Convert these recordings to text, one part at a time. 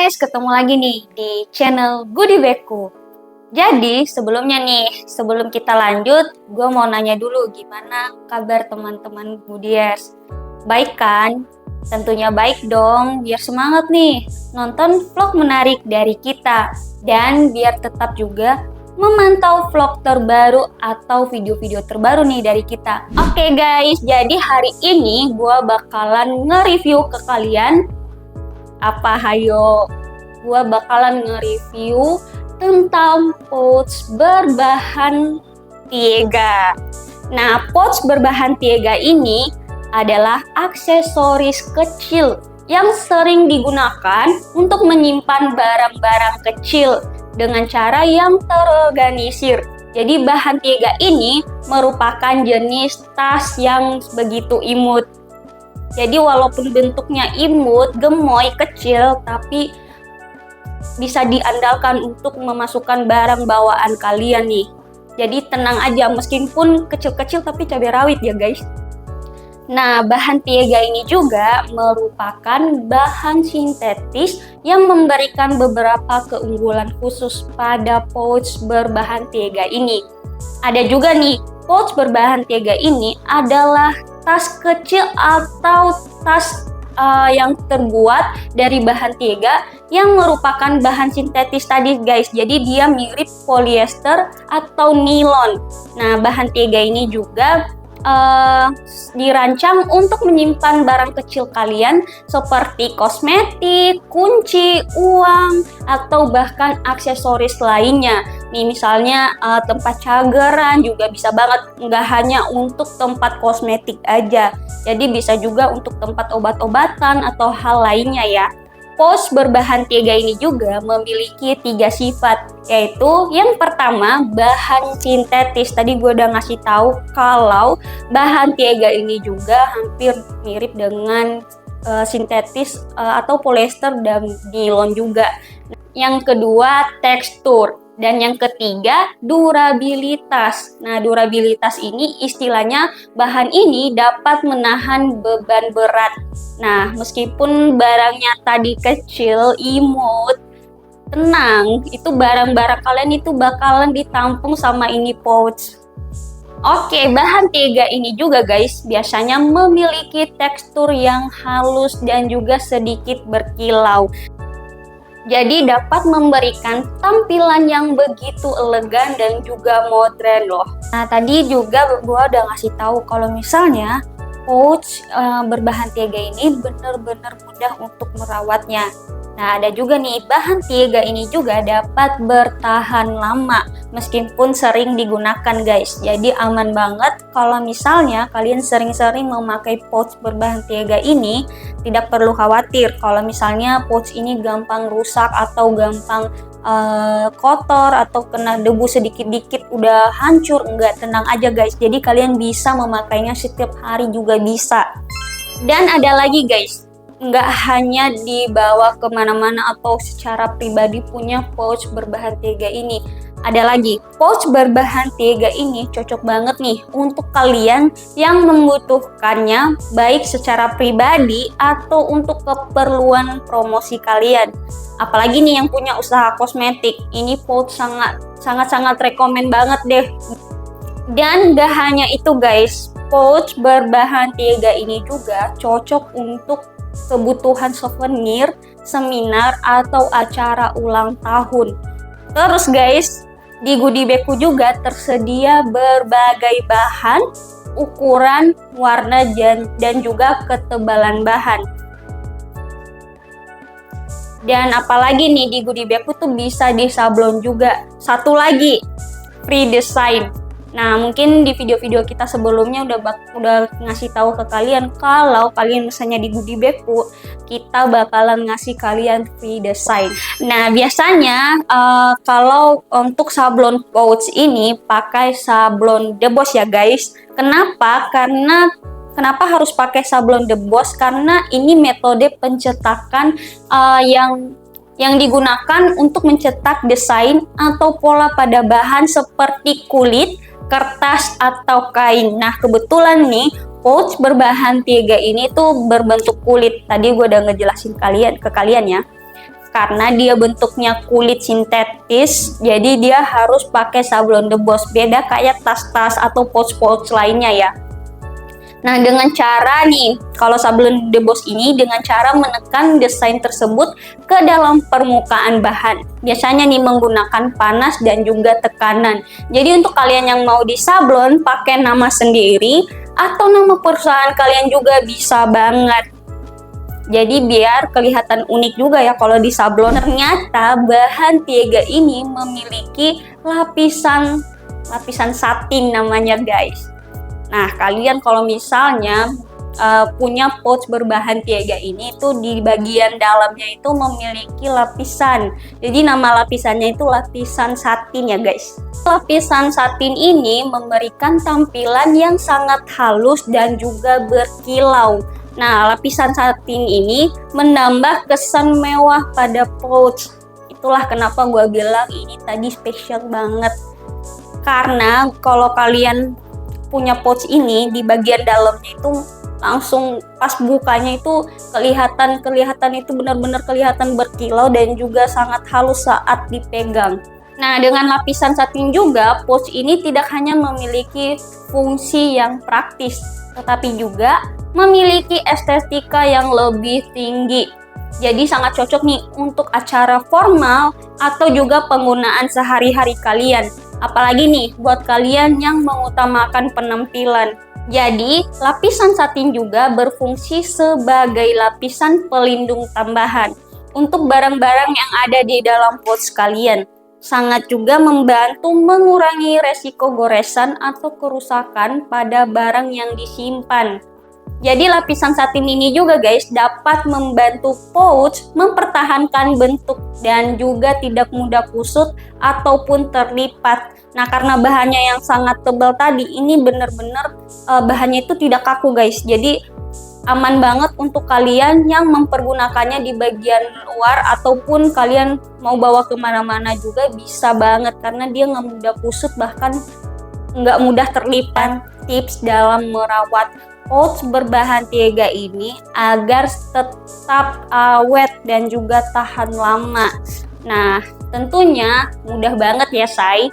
guys, ketemu lagi nih di channel Goodie Bagku. Jadi sebelumnya nih, sebelum kita lanjut, gue mau nanya dulu gimana kabar teman-teman Goodiers. Baik kan? Tentunya baik dong, biar semangat nih nonton vlog menarik dari kita. Dan biar tetap juga memantau vlog terbaru atau video-video terbaru nih dari kita. Oke guys, jadi hari ini gue bakalan nge-review ke kalian. Gue bakalan nge-review tentang pouch berbahan Tiega. Nah, pouch berbahan Tiega ini adalah aksesoris kecil yang sering digunakan untuk menyimpan barang-barang kecil dengan cara yang terorganisir. Jadi bahan Tiega ini merupakan jenis tas yang begitu imut. Jadi walaupun bentuknya imut, gemoy, kecil, tapi bisa diandalkan untuk memasukkan barang bawaan kalian nih. Jadi tenang aja, meskipun kecil-kecil tapi cabai rawit ya guys. Nah, bahan Tiega ini juga merupakan bahan sintetis yang memberikan beberapa keunggulan khusus pada pouch berbahan Tiega ini. Ada juga nih, pouch berbahan Tiega ini adalah tas kecil atau tas yang terbuat dari bahan Tiega yang merupakan bahan sintetis tadi guys. Jadi dia mirip polyester atau nilon. Nah, bahan Tiega ini juga dirancang untuk menyimpan barang kecil kalian seperti kosmetik, kunci, uang, atau bahkan aksesoris lainnya. Nih misalnya tempat cageran juga bisa banget, nggak hanya untuk tempat kosmetik aja. Jadi bisa juga untuk tempat obat-obatan atau hal lainnya ya. Pouch berbahan Tiega ini juga memiliki 3 sifat, yaitu yang pertama bahan sintetis. Tadi gue udah ngasih tahu kalau bahan Tiega ini juga hampir mirip dengan sintetis atau polyester dan nilon juga. Yang kedua tekstur. Dan yang ketiga, durabilitas. Nah, durabilitas ini istilahnya bahan ini dapat menahan beban berat. Nah, meskipun barangnya tadi kecil, imut, tenang, itu barang-barang kalian itu bakalan ditampung sama ini pouch. Oke, bahan Tiega ini juga guys, biasanya memiliki tekstur yang halus dan juga sedikit berkilau. Jadi dapat memberikan tampilan yang begitu elegan dan juga modern loh. Nah, tadi juga gue udah ngasih tahu kalau misalnya pouch berbahan Tiega ini benar-benar mudah untuk merawatnya. Nah, ada juga nih, bahan Tiega ini juga dapat bertahan lama meskipun sering digunakan guys. Jadi aman banget kalau misalnya kalian sering-sering memakai pouch berbahan Tiega ini, tidak perlu khawatir kalau misalnya pouch ini gampang rusak atau gampang kotor atau kena debu sedikit-dikit udah hancur. Enggak, tenang aja guys. Jadi kalian bisa memakainya setiap hari juga bisa. Dan ada lagi guys, nggak hanya dibawa kemana-mana atau secara pribadi punya pouch berbahan Tiega ini. Ada lagi, pouch berbahan Tiega ini cocok banget nih untuk kalian yang membutuhkannya baik secara pribadi atau untuk keperluan promosi kalian. Apalagi nih yang punya usaha kosmetik, ini pouch sangat rekomen banget deh. Dan gak hanya itu guys, pouch berbahan Tiega ini juga cocok untuk kebutuhan souvenir, seminar, atau acara ulang tahun. Terus guys, di Goodie Bagku juga tersedia berbagai bahan, ukuran, warna, dan juga ketebalan bahan. Dan apalagi nih di Goodie Bagku tuh bisa disablon juga. Satu lagi, free design. Nah, mungkin di video-video kita sebelumnya udah ngasih tahu ke kalian kalau kalian misalnya di Goodie Bagku, kita bakalan ngasih kalian free design. Nah, biasanya kalau untuk sablon pouch ini pakai sablon The Boss ya guys. Kenapa harus pakai sablon The Boss? Karena ini metode pencetakan yang digunakan untuk mencetak desain atau pola pada bahan seperti kulit, kertas, atau kain. Nah, kebetulan nih pouch berbahan Tiega ini tuh berbentuk kulit. Tadi gue udah ngejelasin ke kalian ya. karena dia bentuknya kulit sintetis, jadi dia harus pakai sablon The Boss, beda kayak tas-tas atau pouch-pouch lainnya ya. Nah, dengan cara nih, kalau sablon The Boss ini dengan cara menekan desain tersebut ke dalam permukaan bahan. Biasanya nih menggunakan panas dan juga tekanan. Jadi untuk kalian yang mau disablon pakai nama sendiri atau nama perusahaan kalian juga bisa banget. Jadi biar kelihatan unik juga ya kalau disablon. Ternyata bahan Tiega ini memiliki lapisan satin namanya guys. Nah, kalian kalau misalnya punya pouch berbahan Tiega ini itu di bagian dalamnya itu memiliki lapisan. Jadi nama lapisannya itu lapisan satin ya guys. Lapisan satin ini memberikan tampilan yang sangat halus dan juga berkilau. Nah, lapisan satin ini menambah kesan mewah pada pouch. Itulah kenapa gue bilang ini tadi spesial banget. Karena kalau kalian punya pouch ini di bagian dalamnya itu langsung pas bukanya itu kelihatan itu benar-benar kelihatan berkilau dan juga sangat halus saat dipegang. Nah, dengan lapisan satin juga pouch ini tidak hanya memiliki fungsi yang praktis, tetapi juga memiliki estetika yang lebih tinggi. Jadi sangat cocok nih untuk acara formal atau juga penggunaan sehari-hari kalian. Apalagi nih buat kalian yang mengutamakan penampilan. Jadi lapisan satin juga berfungsi sebagai lapisan pelindung tambahan untuk barang-barang yang ada di dalam pouch kalian. Sangat juga membantu mengurangi resiko goresan atau kerusakan pada barang yang disimpan. Jadi lapisan satin ini juga guys dapat membantu pouch mempertahankan bentuk dan juga tidak mudah kusut ataupun terlipat. Nah, karena bahannya yang sangat tebal tadi, ini benar-benar bahannya itu tidak kaku guys. Jadi aman banget untuk kalian yang mempergunakannya di bagian luar ataupun kalian mau bawa kemana-mana juga bisa banget karena dia nggak mudah kusut bahkan nggak mudah terlipat. Tips dalam merawat pouch berbahan Tiega ini agar tetap awet dan juga tahan lama. Nah, tentunya mudah banget ya say,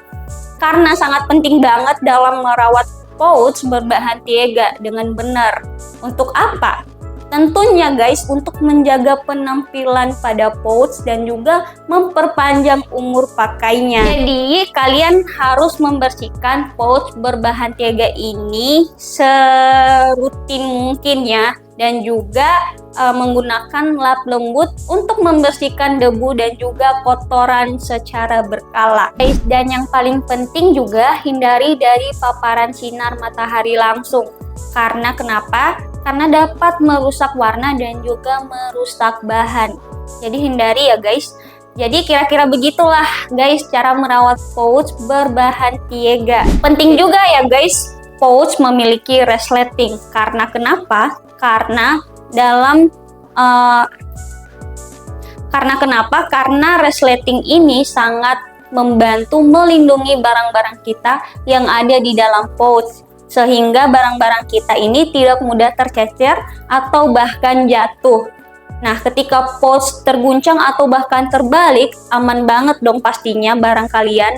karena sangat penting banget dalam merawat pouch berbahan Tiega dengan benar. Untuk apa? Tentunya guys untuk menjaga penampilan pada pouch dan juga memperpanjang umur pakainya. Jadi kalian harus membersihkan pouch berbahan Tiega ini serutin mungkin ya, dan juga menggunakan lap lembut untuk membersihkan debu dan juga kotoran secara berkala. Dan yang paling penting juga hindari dari paparan sinar matahari langsung. Karena kenapa? Karena dapat merusak warna dan juga merusak bahan. Jadi hindari ya guys. Jadi kira-kira begitulah guys cara merawat pouch berbahan Tiega. Penting juga ya guys, pouch memiliki resleting. Karena kenapa? Karena Karena resleting ini sangat membantu melindungi barang-barang kita yang ada di dalam pouch, sehingga barang-barang kita ini tidak mudah tercecer atau bahkan jatuh. Nah, ketika pouch terguncang atau bahkan terbalik, aman banget dong pastinya barang kalian.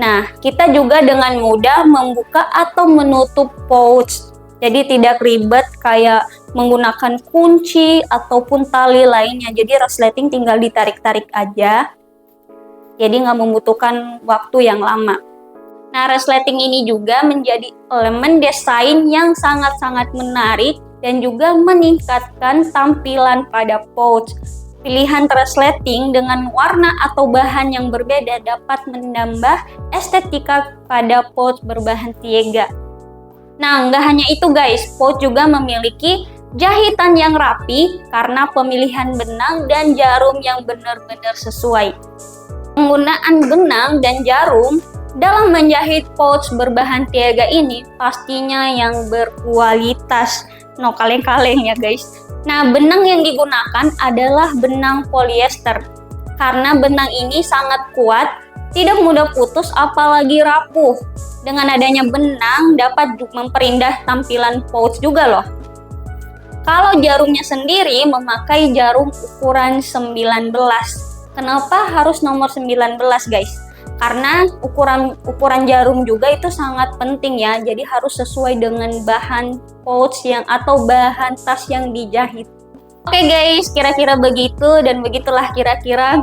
Nah, kita juga dengan mudah membuka atau menutup pouch. Jadi tidak ribet kayak menggunakan kunci ataupun tali lainnya. Jadi resleting tinggal ditarik-tarik aja. Jadi nggak membutuhkan waktu yang lama. Nah, resleting ini juga menjadi elemen desain yang sangat-sangat menarik dan juga meningkatkan tampilan pada pouch. Pilihan resleting dengan warna atau bahan yang berbeda dapat menambah estetika pada pouch berbahan Tiega. Nah, nggak hanya itu guys, pouch juga memiliki jahitan yang rapi karena pemilihan benang dan jarum yang benar-benar sesuai. Penggunaan benang dan jarum dalam menjahit pouch berbahan Tiega ini pastinya yang berkualitas, no kaleng-kaleng ya guys. Nah, benang yang digunakan adalah benang polyester karena benang ini sangat kuat, tidak mudah putus apalagi rapuh. Dengan adanya benang dapat memperindah tampilan pouch juga loh. Kalau jarumnya sendiri memakai jarum ukuran 19. Kenapa harus nomor 19 guys? Karena ukuran jarum juga itu sangat penting ya. Jadi harus sesuai dengan bahan pouch atau bahan tas yang dijahit. Oke guys, kira-kira begitu, dan begitulah kira-kira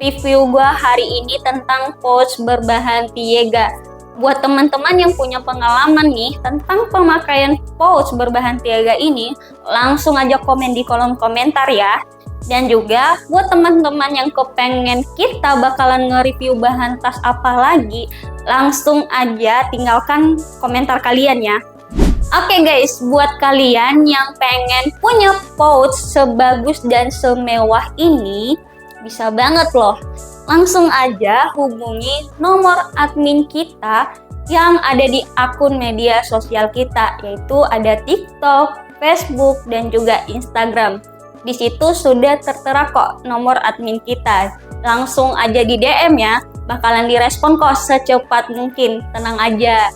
review gua hari ini tentang pouch berbahan Tiega. Buat teman-teman yang punya pengalaman nih tentang pemakaian pouch berbahan Tiega ini, langsung aja komen di kolom komentar ya. Dan juga buat teman-teman yang kepengen kita bakalan nge-review bahan tas apa lagi, langsung aja tinggalkan komentar kalian ya. Oke guys, buat kalian yang pengen punya pouch sebagus dan semewah ini, bisa banget loh. Langsung aja hubungi nomor admin kita yang ada di akun media sosial kita, yaitu ada TikTok, Facebook, dan juga Instagram. Di situ sudah tertera kok nomor admin kita. Langsung aja di DM ya, bakalan direspon kok secepat mungkin, tenang aja.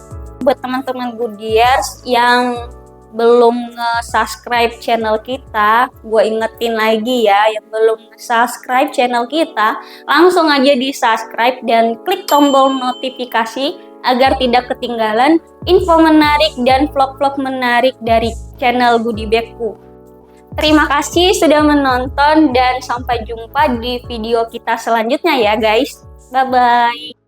Buat teman-teman Goodiers yang belum nge-subscribe channel kita, gue ingetin lagi ya, yang belum nge-subscribe channel kita, langsung aja di-subscribe dan klik tombol notifikasi agar tidak ketinggalan info menarik dan vlog-vlog menarik dari channel Goodiebagku. Terima kasih sudah menonton dan sampai jumpa di video kita selanjutnya ya guys. Bye-bye.